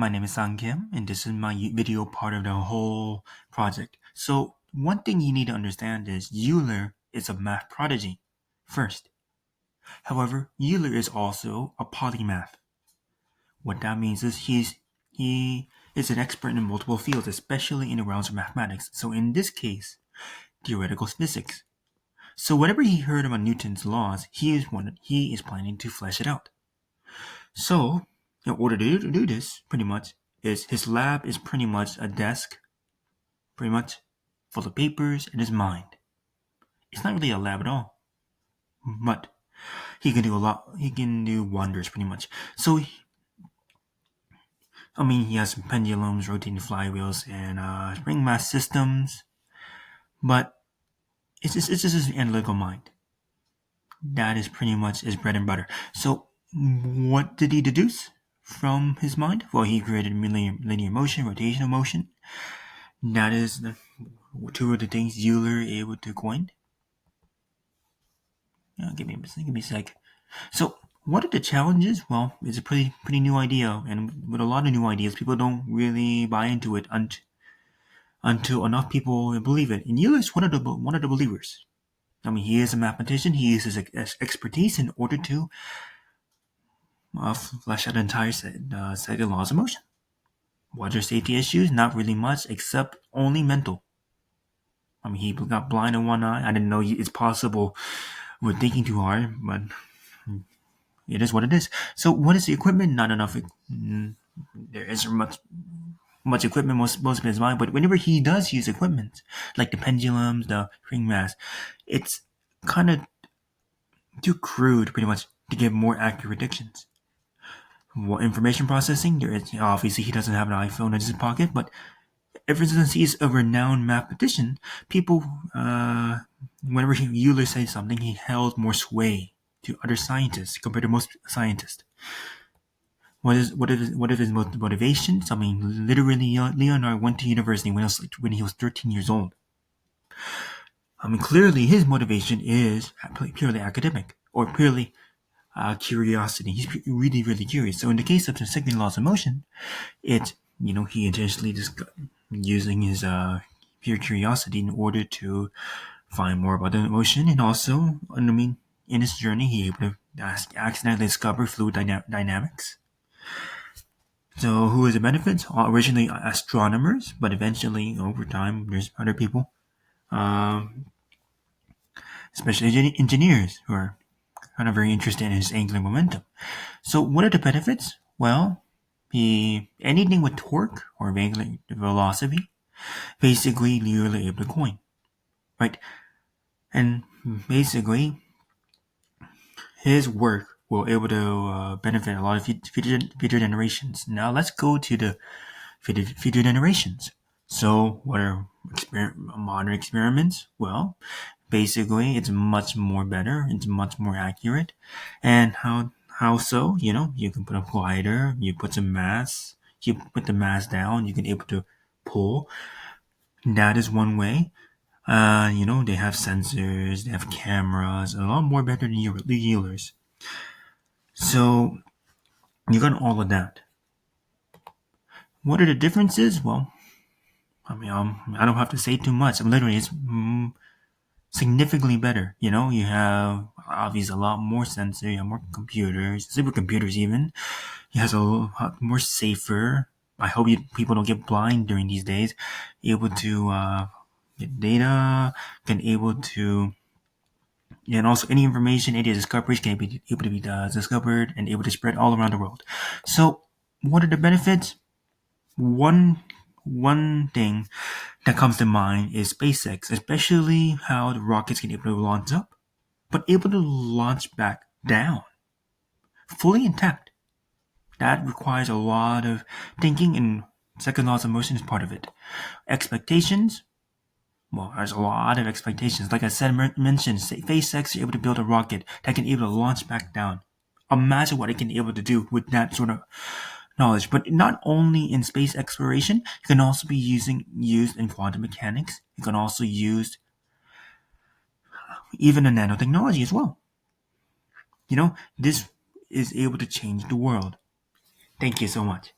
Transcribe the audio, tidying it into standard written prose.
my name is Sang Kim, and this is my video part of the whole project. So, one thing you need to understand is Euler is a math prodigy, first. However, Euler is also a polymath. What that means is he is an expert in multiple fields, especially in the realms of mathematics. So in this case, theoretical physics. So whatever he heard about Newton's laws, he is planning to flesh it out. So, in order to do this, pretty much, is his lab is pretty much a desk, pretty much, full of papers and his mind. It's not really a lab at all, but he can do a lot. He can do wonders, pretty much. So, he has pendulums, rotating flywheels, and spring mass systems, but it's just his analytical mind. That is pretty much his bread and butter. So, what did he deduce from his mind? Well, he created linear motion, rotational motion. That is two of the things Euler able to coin. Give me a sec. So, what are the challenges? Well, it's a pretty new idea, and with a lot of new ideas, people don't really buy into it until enough people believe it. And Euler is one of the believers. He is a mathematician. He uses his expertise in order to flesh out the entire set of laws of motion. What are safety issues? Not really much, except only mental. He got blind in one eye. I didn't know it's possible with thinking too hard, but it is what it is. So, what is the equipment? Not enough. There isn't much equipment most of his mind, but whenever he does use equipment, like the pendulums, the ring mass, it's kind of too crude, pretty much, to give more accurate predictions. Information processing, there is obviously he doesn't have an iPhone in his pocket, but ever since he's a renowned mathematician, people, whenever Euler says something, he held more sway to other scientists compared to most scientists. What is his motivations? Literally, Leonard went to university when he was 13 years old. Clearly his motivation is purely academic or purely curiosity. He's really, really curious. So in the case of the second laws of motion, it's, he intentionally just using his pure curiosity in order to find more about the motion, and also, in his journey, he able to accidentally discover fluid dynamics. So who is the benefits? Originally astronomers, but eventually, over time, there's other people, especially engineers, who are kind of very interested in his angular momentum. So what are the benefits? Well, anything with torque or angular velocity, basically you're able to coin, right? And basically, his work will able to benefit a lot of future generations. Now let's go to the future generations. So what are modern experiments? Well, basically it's much more better, it's much more accurate. And how so? You can put a glider, you put some mass, you put the mass down, you can able to pull. That is one way. They have sensors, they have cameras, a lot more better than Eulers. So you got all of that. What are the differences? Well, I don't have to say too much. Literally, it's significantly better. You have obviously a lot more sensors, you have more computers, supercomputers even. It has a lot more safer. I hope people don't get blind during these days. Able to get data, and also any information, any discoveries can be able to be discovered and able to spread all around the world. So, what are the benefits? One thing that comes to mind is SpaceX, especially how the rockets can be able to launch up, but able to launch back down, fully intact. That requires a lot of thinking, and second laws of motion is part of it. Expectations. Well, there's a lot of expectations. Like I said, mentioned, SpaceX is able to build a rocket that can be able to launch back down. Imagine what it can be able to do with that sort of knowledge. But not only in space exploration, it can also be used in quantum mechanics. It can also use even in nanotechnology as well. This is able to change the world. Thank you so much.